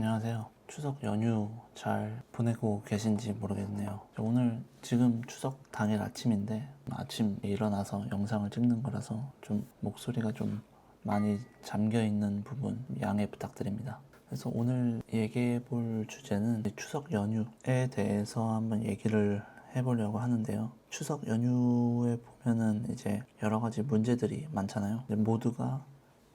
안녕하세요. 추석 연휴 잘 보내고 계신지 모르겠네요. 오늘 지금 추석 당일 아침인데 아침에 일어나서 영상을 찍는 거라서 좀 목소리가 좀 많이 잠겨 있는 부분 양해 부탁드립니다. 그래서 오늘 얘기해 볼 주제는 추석 연휴에 대해서 한번 얘기를 해보려고 하는데요. 추석 연휴에 보면은 이제 여러 가지 문제들이 많잖아요. 모두가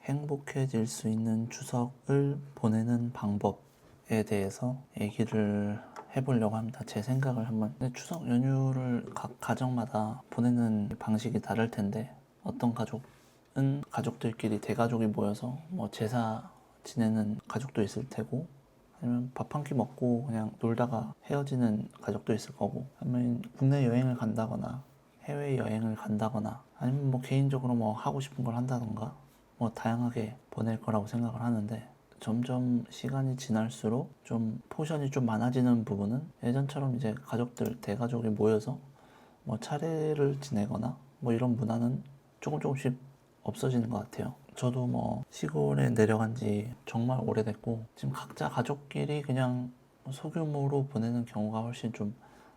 행복해질 수 있는 추석을 보내는 방법에 대해서 얘기를 해보려고 합니다. 제 생각을 한번. 추석 연휴를 각 가정마다 보내는 방식이 다를 텐데 어떤 가족은 가족들끼리 대가족이 모여서 뭐 제사 지내는 가족도 있을 테고, 아니면 밥 한 끼 먹고 그냥 놀다가 헤어지는 가족도 있을 거고, 아니면 국내 여행을 간다거나 해외 여행을 간다거나, 아니면 뭐 개인적으로 뭐 하고 싶은 걸 한다던가 뭐 다양하게 보낼 거라고 생각을 하는데, 점점 시간이 지날수록 좀 포션이 좀 많아지는 부분은 예전처럼 이제 가족들 대가족이 모여서 뭐 차례를 지내거나 뭐 이런 문화는 조금씩 없어지는 것 같아요. 저도 뭐 시골에 내려간 지 정말 오래됐고, 지금 각자 가족끼리 그냥 소규모로 보내는 경우가 훨씬 좀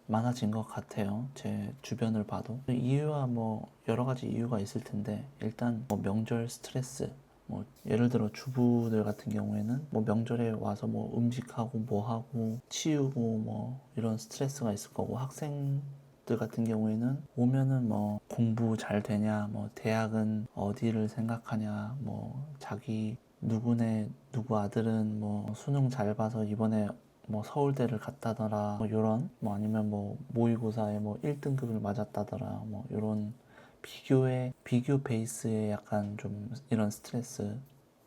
많아진 것 같아요. 제 주변을 봐도. 이유와 뭐 여러 가지 이유가 있을 텐데, 일단 뭐 명절 스트레스, 뭐 예를 들어 주부들 같은 경우에는 뭐 명절에 와서 뭐 음식하고 뭐 하고 치우고 뭐 이런 스트레스가 있을 거고, 학생들 같은 경우에는 오면은 뭐 공부 잘 되냐, 뭐 대학은 어디를 생각하냐, 뭐 자기 누구네 누구 아들은 뭐 수능 잘 봐서 이번에 뭐 서울대를 갔다더라, 뭐 요런, 뭐 아니면 뭐 모의고사에 뭐 1등급을 맞았다더라, 뭐 요런 비교 베이스의 약간 좀 이런 스트레스.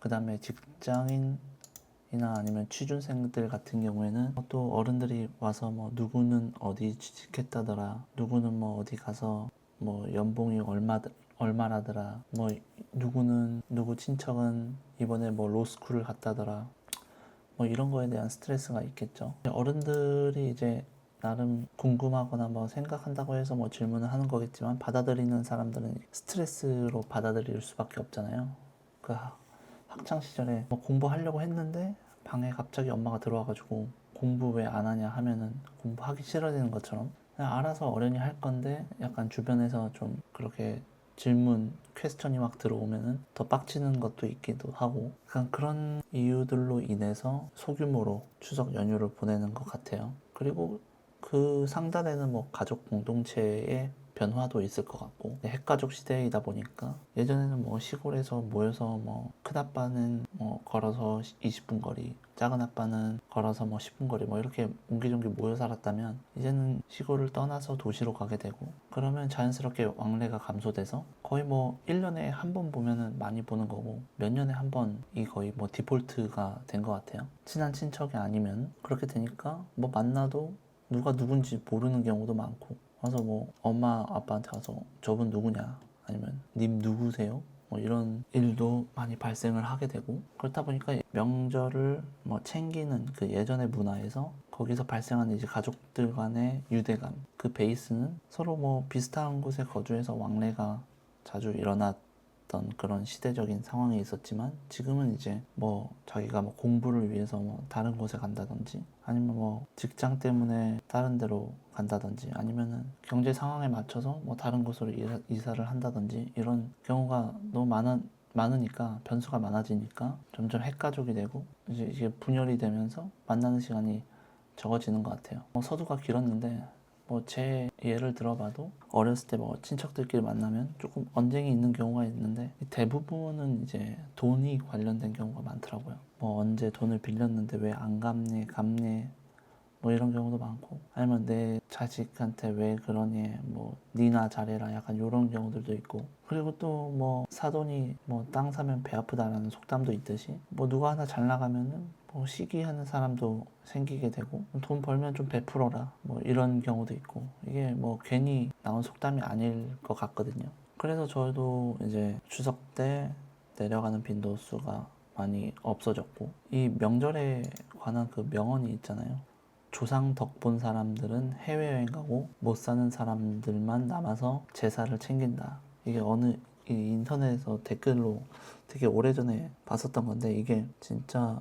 그 다음에 직장인이나 아니면 취준생들 같은 경우에는 또 어른들이 와서 뭐 누구는 어디 취직했다더라, 누구는 뭐 어디 가서 뭐 연봉이 얼마라더라, 뭐 누구는 누구 친척은 이번에 뭐 로스쿨을 갔다더라, 뭐 이런 거에 대한 스트레스가 있겠죠. 어른들이 이제 나름 궁금하거나 뭐 생각한다고 해서 뭐 질문을 하는 거겠지만, 받아들이는 사람들은 스트레스로 받아들일 수밖에 없잖아요. 그 학창 시절에 뭐 공부하려고 했는데 방에 갑자기 엄마가 들어와가지고 공부 왜 안 하냐 하면은 공부하기 싫어지는 것처럼, 그냥 알아서 어련히 할 건데 약간 주변에서 좀 그렇게 질문, 퀘스천이 막 들어오면은 더 빡치는 것도 있기도 하고, 그런 이유들로 인해서 소규모로 추석 연휴를 보내는 것 같아요. 그리고 그 상단에는 뭐 가족 공동체의 변화도 있을 것 같고, 핵가족 시대이다 보니까 예전에는 뭐 시골에서 모여서 뭐 큰아빠는 뭐 걸어서 20분 거리, 작은아빠는 걸어서 뭐 10분 거리, 뭐 이렇게 옹기종기 모여 살았다면, 이제는 시골을 떠나서 도시로 가게 되고, 그러면 자연스럽게 왕래가 감소돼서 거의 뭐 1년에 한 번 보면은 많이 보는 거고, 몇 년에 한 번이 거의 뭐 디폴트가 된 것 같아요. 친한 친척이 아니면. 그렇게 되니까 뭐 만나도 누가 누군지 모르는 경우도 많고, 와서 뭐 엄마 아빠한테 가서 저분 누구냐, 아니면 님 누구세요, 뭐 이런 일도 많이 발생을 하게 되고, 그렇다 보니까 명절을 뭐 챙기는 그 예전의 문화에서 거기서 발생하는 이제 가족들 간의 유대감, 그 베이스는 서로 뭐 비슷한 곳에 거주해서 왕래가 자주 일어났던 그런 시대적인 상황이 있었지만, 지금은 이제 뭐 자기가 뭐 공부를 위해서 뭐 다른 곳에 간다든지, 아니면 뭐 직장 때문에 다른 데로 간다든지, 아니면은 경제 상황에 맞춰서 뭐 다른 곳으로 이사를 한다든지, 이런 경우가 너무 많으니까, 변수가 많아지니까 점점 핵가족이 되고, 이제 이게 분열이 되면서 만나는 시간이 적어지는 것 같아요. 서두가 길었는데, 뭐 제 예를 들어봐도 어렸을 때 뭐 친척들끼리 만나면 조금 언쟁이 있는 경우가 있는데, 대부분은 이제 돈이 관련된 경우가 많더라고요. 뭐 언제 돈을 빌렸는데 왜 안 갚네 뭐 이런 경우도 많고, 아니면 내 자식한테 왜 그러니, 뭐 니나 잘해라, 약간 이런 경우들도 있고. 그리고 또 뭐 사돈이 뭐 땅 사면 배 아프다라는 속담도 있듯이, 뭐 누가 하나 잘 나가면은 뭐 시기하는 사람도 생기게 되고, 돈 벌면 좀 베풀어라, 뭐 이런 경우도 있고. 이게 뭐 괜히 나온 속담이 아닐 것 같거든요. 그래서 저도 이제 추석 때 내려가는 빈도수가 많이 없어졌고, 이 명절에 관한 그 명언이 있잖아요. 조상 덕 본 사람들은 해외여행 가고 못 사는 사람들만 남아서 제사를 챙긴다. 이게 어느 이 인터넷에서 댓글로 되게 오래전에 봤었던 건데 이게 진짜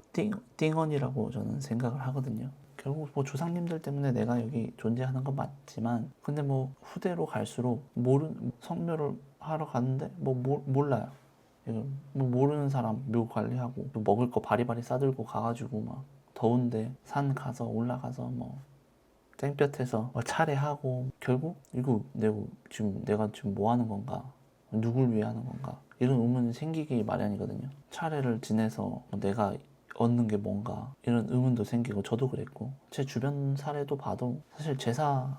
띵언이라고 저는 생각을 하거든요. 결국 뭐 조상님들 때문에 내가 여기 존재하는 건 맞지만 근데 뭐 후대로 갈수록 성묘를 하러 갔는데 몰라요. 이거 뭐 모르는 사람 묘 관리하고 또 먹을 거 바리바리 싸들고 가가지고 막 더운데 산 가서 올라가서 뭐 땡볕에서 뭐 차례하고 결국 이거 내가 지금 뭐 하는 건가? 누굴 위해 하는 건가? 이런 의문이 생기기 마련이거든요. 차례를 지내서 내가 얻는 게 뭔가 이런 의문도 생기고 저도 그랬고 제 주변 사례도 봐도 사실 제사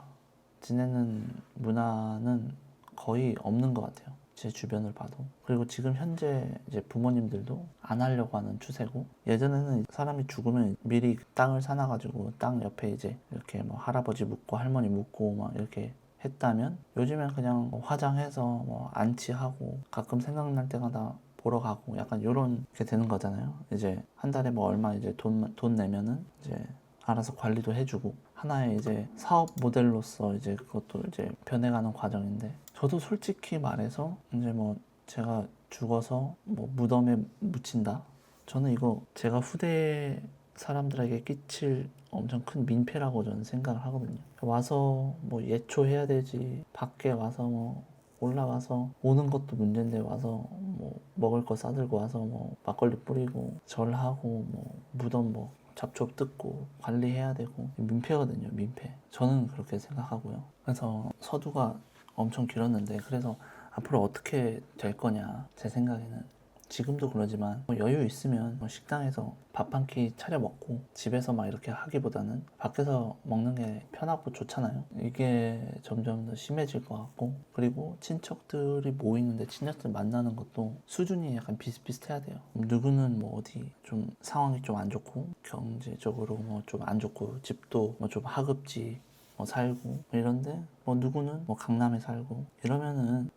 지내는 문화는 거의 없는 것 같아요. 제 주변을 봐도. 그리고 지금 현재 이제 부모님들도 안 하려고 하는 추세고 예전에는 사람이 죽으면 미리 땅을 사놔가지고 땅 옆에 이제 이렇게 뭐 할아버지 묻고 할머니 묻고 막 이렇게 했다면 요즘엔 그냥 뭐 화장해서 뭐 안치하고 가끔 생각날 때마다 보러 가고 약간 요런 게 되는 거잖아요. 이제 한 달에 뭐 얼마 이제 돈 내면은 이제 알아서 관리도 해주고 하나의 이제 사업 모델로서 이제 그것도 이제 변해가는 과정인데 저도 솔직히 말해서 이제 뭐 제가 죽어서 뭐 무덤에 묻힌다. 저는 이거 제가 후대 사람들에게 끼칠 엄청 큰 민폐라고 저는 생각을 하거든요. 와서 뭐 예초해야 되지. 밖에 와서 뭐 올라와서 오는 것도 문제인데 와서 뭐 먹을 거 싸들고 와서 뭐 막걸리 뿌리고 절하고 뭐 무덤 뭐 잡초 뜯고 관리해야 되고 민폐거든요. 민폐. 저는 그렇게 생각하고요. 그래서 서두가 엄청 길었는데 그래서 앞으로 어떻게 될 거냐 제 생각에는 지금도 그러지만 뭐 여유 있으면 뭐 식당에서 밥 한 끼 차려 먹고 집에서 막 이렇게 하기보다는 밖에서 먹는 게 편하고 좋잖아요. 이게 점점 더 심해질 것 같고 그리고 친척들이 모이는데 친척들 만나는 것도 수준이 약간 비슷비슷해야 돼요. 누구는 뭐 어디 좀 상황이 좀 안 좋고 경제적으로 뭐 좀 안 좋고 집도 뭐 좀 하급지 뭐 살고 이런데 뭐 누구는 뭐 강남에 살고 이러면은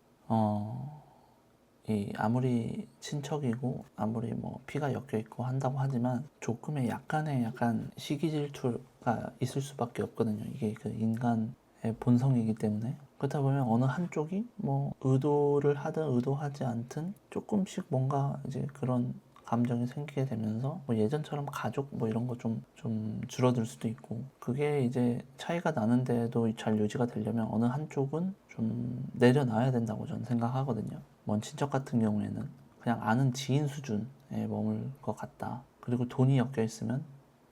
이 아무리 친척이고 아무리 뭐 피가 엮여 있고 한다고 하지만 조금의 약간 시기 질투가 있을 수밖에 없거든요. 이게 그 인간의 본성이기 때문에 그렇다 보면 어느 한쪽이 뭐 의도를 하든 의도하지 않든 조금씩 뭔가 이제 그런 감정이 생기게 되면서 뭐 예전처럼 가족 뭐 이런 거 좀 줄어들 수도 있고 그게 이제 차이가 나는데도 잘 유지가 되려면 어느 한쪽은 좀 내려놔야 된다고 저는 생각하거든요. 먼 친척 같은 경우에는 그냥 아는 지인 수준에 머물 것 같다. 그리고 돈이 엮여 있으면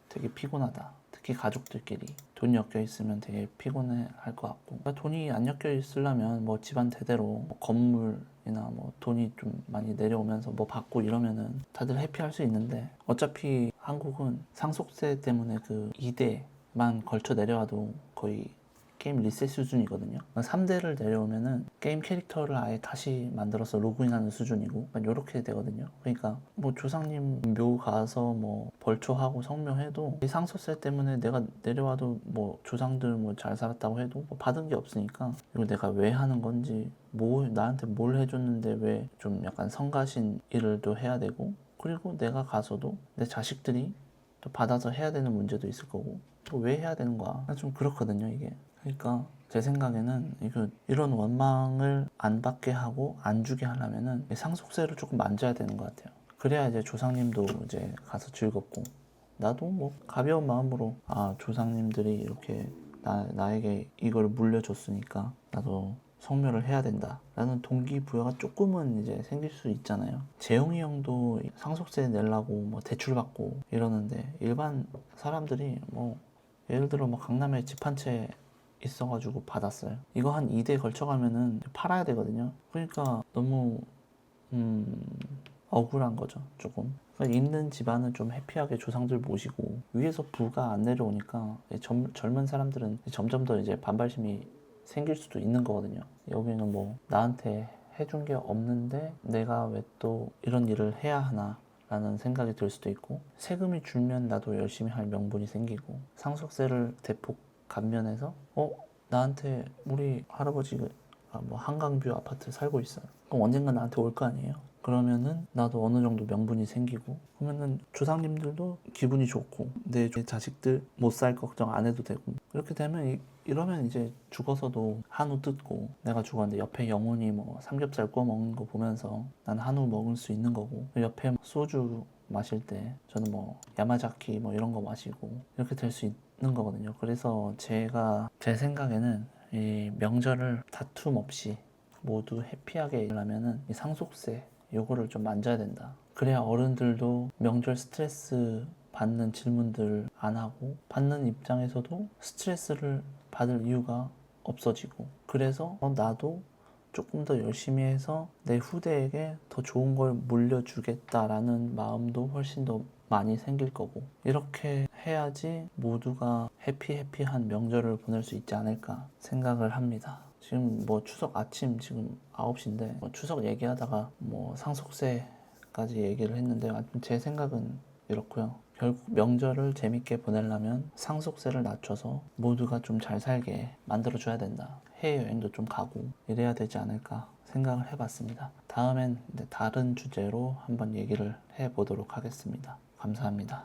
되게 피곤하다. 특히 가족들끼리 돈이 엮여 있으면 되게 피곤해 할 것 같고 그러니까 돈이 안 엮여 있으려면 뭐 집안 대대로 뭐 건물이나 뭐 돈이 좀 많이 내려오면서 뭐 받고 이러면은 다들 해피할 수 있는데 어차피 한국은 상속세 때문에 그 2대만 걸쳐 내려와도 거의 게임 리셋 수준이거든요. 3대를 내려오면은 게임 캐릭터를 아예 다시 만들어서 로그인하는 수준이고 이렇게 되거든요. 그러니까 뭐 조상님 묘 가서 뭐 벌초하고 성묘해도 이 상속세 때문에 내가 내려와도 뭐 조상들 뭐 잘 살았다고 해도 뭐 받은 게 없으니까 이거 내가 왜 하는 건지 뭐 나한테 뭘 해줬는데 왜 좀 약간 성가신 일을 또 해야 되고 그리고 내가 가서도 내 자식들이 또 받아서 해야 되는 문제도 있을 거고 또 왜 해야 되는 거야. 좀 그렇거든요 이게. 그러니까 제 생각에는 이런 원망을 안 받게 하고 안 주게 하려면은 상속세를 조금 만져야 되는 것 같아요. 그래야 이제 조상님도 이제 가서 즐겁고 나도 뭐 가벼운 마음으로 아 조상님들이 이렇게 나에게 이걸 물려줬으니까 나도 성묘를 해야 된다 라는 동기부여가 조금은 이제 생길 수 있잖아요. 재용이 형도 상속세 내려고 뭐 대출 받고 이러는데 일반 사람들이 뭐 예를 들어 뭐 강남에 집 한 채 있어가지고 받았어요. 이거 한 2대 걸쳐가면은 팔아야 되거든요. 그러니까 너무 억울한 거죠 조금. 그러니까 있는 집안은 좀 해피하게 조상들 모시고 위에서 부가 안 내려오니까 젊은 사람들은 점점 더 이제 반발심이 생길 수도 있는 거거든요. 여기는 뭐 나한테 해준 게 없는데 내가 왜 또 이런 일을 해야 하나 라는 생각이 들 수도 있고 세금이 줄면 나도 열심히 할 명분이 생기고 상속세를 대폭 감면해서 나한테 우리 할아버지 뭐 한강뷰 아파트 살고 있어요. 그럼 언젠가 나한테 올 거 아니에요. 그러면은 나도 어느 정도 명분이 생기고, 그러면은 조상님들도 기분이 좋고, 내 자식들 못 살 걱정 안 해도 되고, 이렇게 되면 이러면 이제 죽어서도 한우 뜯고, 내가 죽었는데 옆에 영혼이 뭐 삼겹살 구워 먹는 거 보면서 난 한우 먹을 수 있는 거고, 옆에 소주 마실 때 저는 뭐 야마자키 뭐 이런 거 마시고 이렇게 될 수 있는 거거든요. 그래서 제가 제 생각에는 이 명절을 다툼 없이 모두 해피하게 하려면은 이 상속세 요거를 좀 만져야 된다. 그래야 어른들도 명절 스트레스 받는 질문들 안 하고, 받는 입장에서도 스트레스를 받을 이유가 없어지고, 그래서 나도 조금 더 열심히 해서 내 후대에게 더 좋은 걸 물려주겠다라는 마음도 훨씬 더 많이 생길 거고, 이렇게 해야지 모두가 해피한 명절을 보낼 수 있지 않을까 생각을 합니다. 지금 뭐 추석 아침 지금 9시인데 뭐 추석 얘기하다가 뭐 상속세까지 얘기를 했는데, 아무튼 제 생각은 이렇고요. 결국 명절을 재밌게 보내려면 상속세를 낮춰서 모두가 좀 잘 살게 만들어줘야 된다. 해외여행도 좀 가고 이래야 되지 않을까 생각을 해봤습니다. 다음엔 다른 주제로 한번 얘기를 해보도록 하겠습니다. 감사합니다.